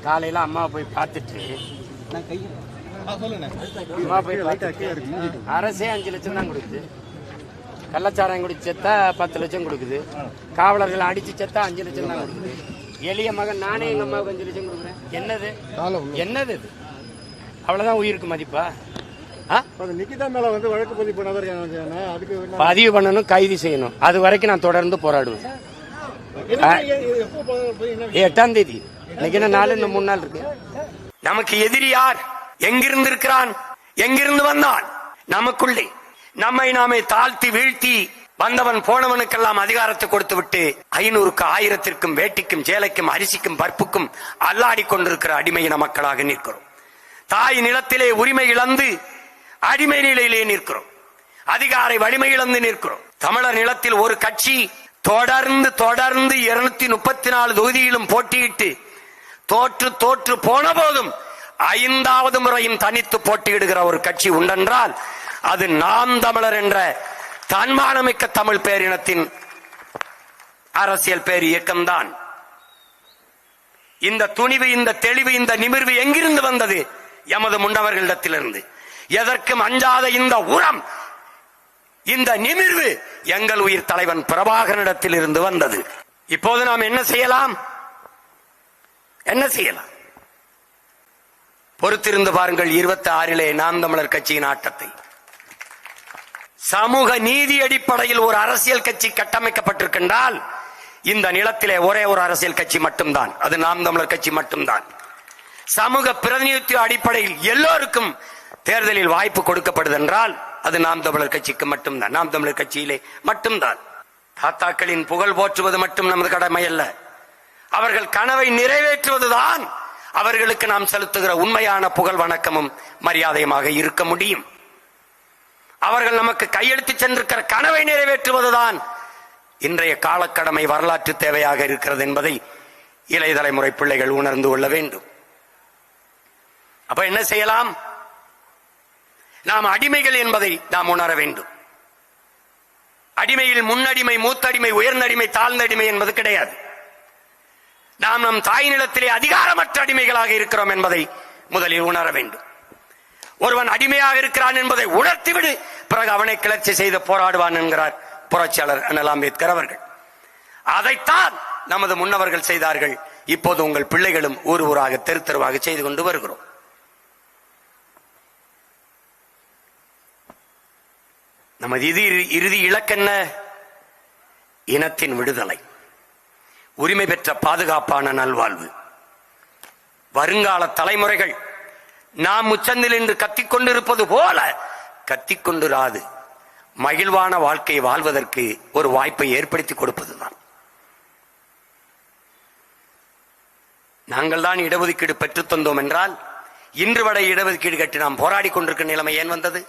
காலையில் அம்மாவை போய் பார்த்துட்டு அம்மா போய் அரசே 5 லட்சம் தான் கொடுக்குது. கள்ளச்சாராயம் குடிச்சு செத்தா 10 லட்சம் கொடுக்குது. காவலர்கள் அடிச்சு செத்தா 5 லட்சம் தான் கொடுக்குது. எளிய மகன் நானே எங்க அம்மாவுக்கு 5 லட்சம் கொடுக்குறேன். என்னது இது? அவ்வளவுதான் உயிருக்கு மதிப்பா? நிகிதா மேல வந்து வழக்கு பதிவு பண்ணணும், கைது செய்யணும். அது வரைக்கும் நான் தொடர்ந்து போராடுவேன். 8ஆம் தேதி இன்னைக்கு என்ன நாள்? இன்னும் 3 நாள் இருக்கு. நமக்கு எதிரி யார்? எங்கிருந்து இருக்கிறான்? எங்கிருந்து வந்தான்? நமக்குள்ளே நம்மை நாமே தாழ்த்தி வீழ்த்தி வந்தவன் போனவனுக்கெல்லாம் அதிகாரத்தை கொடுத்து விட்டு 500க்கு 1000த்திற்கும் வேட்டிக்கும் சேலைக்கும் அரிசிக்கும் பருப்புக்கும் அல்லாடி கொண்டிருக்கிற அடிமையின மக்களாக நிற்கிறோம். தாய் நிலத்திலே உரிமை இழந்து அடிமை நிலையிலே நிற்கிறோம். அதிகார வலிமை இழந்து நிற்கிறோம். தமிழர் நிலத்தில் ஒரு கட்சி தொடர்ந்து 234 தொகுதியிலும் போட்டியிட்டு தோற்று போன போதும் 5வது முறையும் தனித்து போட்டியிடுகிற ஒரு கட்சி உண்டென்றால் அது நாம் தமிழர் என்ற தன்மானமிக்க தமிழ் பேரினத்தின் அரசியல் பேர் இயக்கம்தான். இந்த துணிவு, இந்த தெளிவு, இந்த நிமிர்வு எங்கிருந்து வந்தது? எமது முன்னவர்களிடத்திலிருந்து. எதற்கும் அஞ்சாத இந்த உரம், இந்த நிமிர்வு எங்கள் உயிர் தலைவன் பிரபாகரனிடத்தில் இருந்து வந்தது. இப்போது நாம் என்ன செய்யலாம்? பொறுத்திருந்து பாருங்கள். 26 நாம் தமிழர் கட்சியின் ஆட்டத்தை. சமூக நீதி அடிப்படையில் ஒரு அரசியல் கட்சி கட்டமைக்கப்பட்டிருக்கின்றால் இந்த நிலத்திலே ஒரே ஒரு அரசியல் கட்சி மட்டும்தான், அது நாம் தமிழர் கட்சி மட்டும்தான். சமூக பிரதிநிதித்துவ அடிப்படையில் எல்லோருக்கும் தேர்தலில் வாய்ப்பு கொடுக்கப்படுது என்றால் அது நாம் தமிழர் கட்சிக்கு மட்டும்தான், நாம் தமிழர் கட்சியிலே மட்டும்தான். தாத்தாக்களின் புகழ் போற்றுவது மட்டும் நமது கடமை அல்ல. அவர்கள் கனவை நிறைவேற்றுவதுதான் அவர்களுக்கு நாம் செலுத்துகிற உண்மையான புகழ், வணக்கமும் மரியாதையுமாக இருக்க முடியும். அவர்கள் நமக்கு கையெழுத்து சென்றிருக்கிற கனவை நிறைவேற்றுவதுதான் இன்றைய காலக்கடமை, வரலாற்று தேவையாக இருக்கிறது என்பதை இளைய தலைமுறை பிள்ளைகள் உணர்ந்து கொள்ள வேண்டும். அப்ப என்ன செய்யலாம்? நாம் அடிமைகள் என்பதை நாம் உணர வேண்டும். அடிமையில் முன்னடிமை, மூத்தடிமை, உயர்ந்தடிமை, தாழ்ந்தடிமை என்பது கிடையாது. நாம் நம் தாய் நிலத்திலே அதிகாரமற்ற அடிமைகளாக இருக்கிறோம் என்பதை முதலில் உணர வேண்டும். ஒருவன் அடிமையாக இருக்கிறான் என்பதை உணர்த்திவிடு, பிறகு அவனை கிளர்ச்சி செய்து போராடுவான் என்கிறார் புரட்சியாளர் அண்ணல் அம்பேத்கர் அவர்கள். அதைத்தான் நமது முன்னவர்கள் செய்தார்கள். இப்போது உங்கள் பிள்ளைகளும் ஊர் ஊராக தெரு தெருவாக செய்து கொண்டு வருகிறோம். நமது இறுதி இலக்கென்ன? இனத்தின் விடுதலை, உரிமை பெற்ற பாதுகாப்பான நல்வாழ்வு. வருங்கால தலைமுறைகள் நாம் உச்சந்தில் என்று கத்திக்கொண்டிருப்பது போல கத்திக்கொண்டிராது மகிழ்வான வாழ்க்கையை வாழ்வதற்கு ஒரு வாய்ப்பை ஏற்படுத்தி கொடுப்பதுதான். நாங்கள் தான் இடஒதுக்கீடு பெற்றுத் தந்தோம் என்றால் இன்று வரை இடஒதுக்கீடு கட்டி நாம் போராடி கொண்டிருக்கிற நிலைமை ஏன் வந்தது?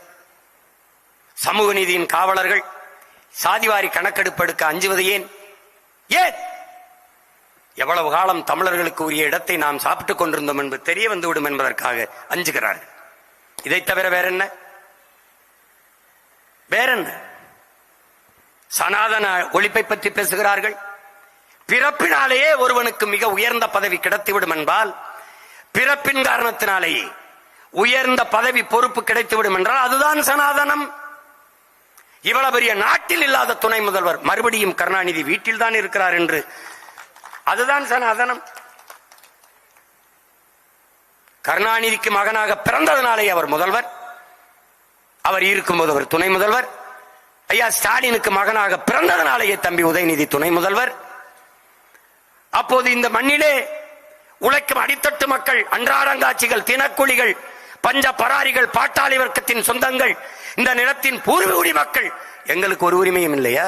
சமூக நீதியின் காவலர்கள் சாதிவாரி கணக்கெடுப்பு எடுக்க அஞ்சுவது ஏன்? எவ்வளவு காலம் தமிழர்களுக்கு உரிய இடத்தை நாம் சாப்பிட்டுக் கொண்டிருந்தோம் என்பது தெரிய வந்துவிடும் என்பதற்காக அஞ்சுகிறார்கள். இதை தவிர வேற என்ன? சனாதன ஒழிப்பை பற்றி பேசுகிறார்கள். பிறப்பினாலேயே ஒருவனுக்கு மிக உயர்ந்த பதவி கிடைத்துவிடும் என்பால், பிறப்பின் காரணத்தினாலேயே உயர்ந்த பதவி பொறுப்பு கிடைத்துவிடும் என்றால் அதுதான் சனாதனம். இவ்வளவு பெரிய நாட்டில் இல்லாத துணை முதல்வர் மறுபடியும் கருணாநிதி வீட்டில் தான் இருக்கிறார் என்று, அதுதான் சனாதனம். கருணாநிதிக்கு மகனாக பிறந்ததனாலே அவர் முதல்வர், அவர் இருக்கும்போது அவர் துணை முதல்வர். ஐயா ஸ்டாலினுக்கு மகனாக பிறந்ததனாலேயே தம்பி உதயநிதி துணை முதல்வர். அப்போது இந்த மண்ணிலே உழைக்கும் அடித்தட்டு மக்கள், அன்றாடங்காட்சிகள், தினக்கூலிகள், பஞ்ச பராரிகள், பாட்டாளி வர்க்கத்தின் சொந்தங்கள், இந்த நிலத்தின் பூர்வீகுடி மக்கள், எங்களுக்கு ஒரு உரிமையும் இல்லையா?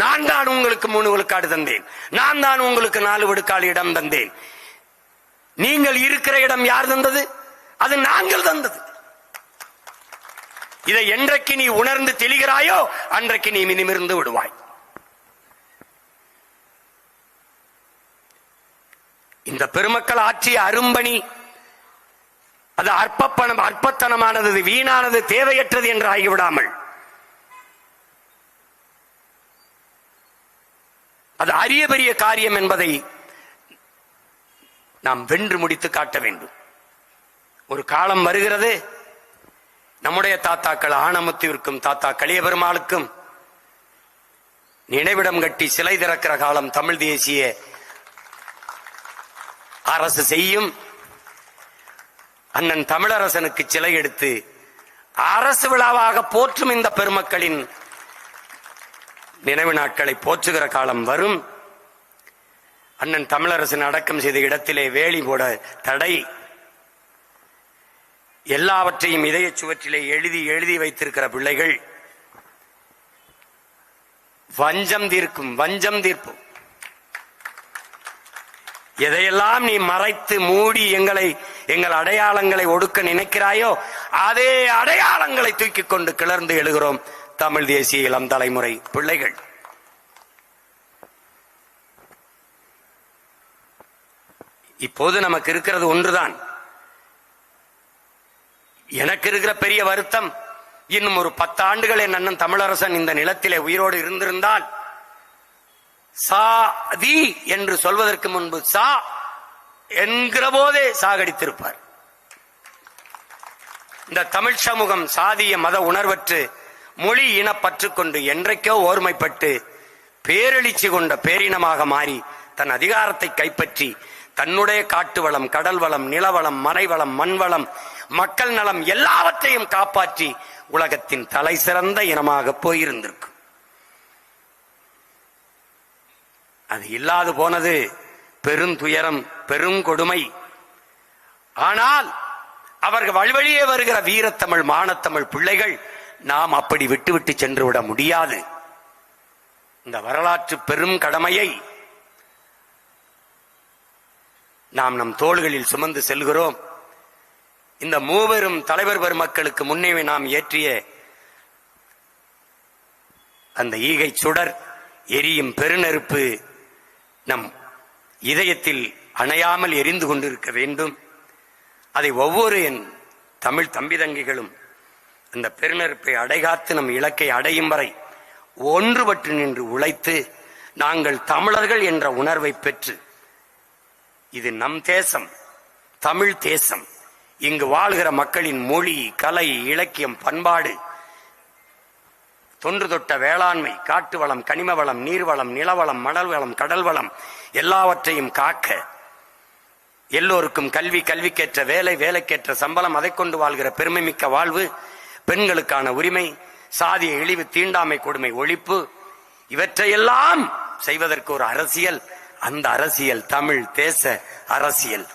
நான் தான் உங்களுக்கு 3 விழுக்காடு தந்தேன், நான் தான் உங்களுக்கு 4 விழுக்காடு இடம் தந்தேன். நீங்கள் இருக்கிற இடம் யார் தந்தது? அது நாங்கள் தந்தது. இதை என்றைக்கு நீ உணர்ந்து தெளிகிறாயோ அன்றைக்கு நீ நிமிர்ந்து விடுவாய். இந்த பெருமக்கள் ஆற்றிய அரும்பணி அது அற்பத்தனமானது, வீணானது, தேவையற்றது என்று ஆகிவிடாமல் அது அரிய பெரிய காரியம் என்பதை நாம் வென்று முடித்து காட்ட வேண்டும். ஒரு காலம் வருகிறது, நம்முடைய தாத்தாக்கள் ஆணமுத்துவிற்கும் தாத்தா கலிய பெருமாளுக்கும் நினைவிடம் கட்டி சிலை திறக்கிற காலம் தமிழ் தேசிய அரசு செய்யும். அண்ணன் தமிழரசனுக்கு சிலை எடுத்து அரசு விழாவாக போற்றும் இந்த பெருமக்களின் நினைவு நாட்களை போற்றுகிற காலம் வரும். அண்ணன் தமிழரசன் அடக்கம் செய்த இடத்திலே வேலி போட தடை, எல்லாவற்றையும் இதய சுவற்றிலே எழுதி எழுதி வைத்திருக்கிற பிள்ளைகள் வஞ்சம் தீர்க்கும், வஞ்சம் தீர்ப்போம். எதையெல்லாம் நீ மறைத்து மூடி எங்கள் அடையாளங்களை ஒடுக்க நினைக்கிறாயோ அதே அடையாளங்களை தூக்கிக் கொண்டு கிளர்ந்து எழுகிறோம் தமிழ் தேசிய இளம் தலைமுறை பிள்ளைகள். இப்போது நமக்கு இருக்கிறது ஒன்றுதான். எனக்கு இருக்கிற பெரிய வருத்தம், இன்னும் ஒரு 10 ஆண்டுகள் என் அண்ணன் தமிழரசன் இந்த நிலத்திலே உயிரோடு இருந்திருந்தால் சாதி என்று சொல்வதற்கு முன்பு சா என்கிற போதே சாகடித்திருப்பார். இந்த தமிழ் சமூகம் சாதிய மத உணர்வற்று மொழி இனப்பற்று கொண்டு என்றைக்கோ ஓர்மைப்பட்டு பேரெழுச்சி கொண்ட பேரினமாக மாறி தன் அதிகாரத்தை கைப்பற்றி தன்னுடைய காட்டு வளம், கடல் வளம், நிலவளம், மலைவளம், மண்வளம், மக்கள் நலம் எல்லாவற்றையும் காப்பாற்றி உலகத்தின் தலை சிறந்த இனமாக போயிருந்திருக்கும். அது இல்லாது போனது பெருந்துயரம், பெருங்கொடுமை. ஆனால் அவர்கள் வழிவழியே வருகிற வீரத்தமிழ் மானத்தமிழ் பிள்ளைகள் நாம் அப்படி விட்டுவிட்டு சென்று விட முடியாது. இந்த வரலாற்று பெரும் கடமையை நாம் நம் தோள்களில் சுமந்து செல்கிறோம். இந்த மூவரும் தலைவர் பெருமக்களுக்கு முன்னே நாம் ஏற்றிய அந்த ஈகை சுடர் எரியும் பெருநெருப்பு நம் இதயத்தில் அணையாமல் எரிந்து கொண்டிருக்க வேண்டும். அதை ஒவ்வொரு என் தமிழ் தம்பி தங்கிகளும் அந்த பெருநெருப்பை அடைகாத்து நம் இலக்கை அடையும் வரை ஒன்றுபட்டு நின்று உழைத்து நாங்கள் தமிழர்கள் என்ற உணர்வை பெற்று, இது நம் தேசம், தமிழ் தேசம், இங்கு வாழ்கிற மக்களின் மொழி, கலை, இலக்கியம், பண்பாடு, தொன்று தொட்ட வேளாண்மை, காட்டு வளம், கனிம வளம், நீர்வளம், நிலவளம், மணல் வளம், கடல் வளம் எல்லாவற்றையும் காக்க, எல்லோருக்கும் கல்வி, கல்விக்கேற்ற வேலை, வேலைக்கேற்ற சம்பளம், அதை கொண்டு வாழ்கிற பெருமை மிக்க வாழ்வு, பெண்களுக்கான உரிமை, சாதிய இழிவு, தீண்டாமை, கொடுமை ஒழிப்பு, இவற்றையெல்லாம் செய்வதற்கு ஒரு அரசியல், அந்த அரசியல் தமிழ் தேச அரசியல்.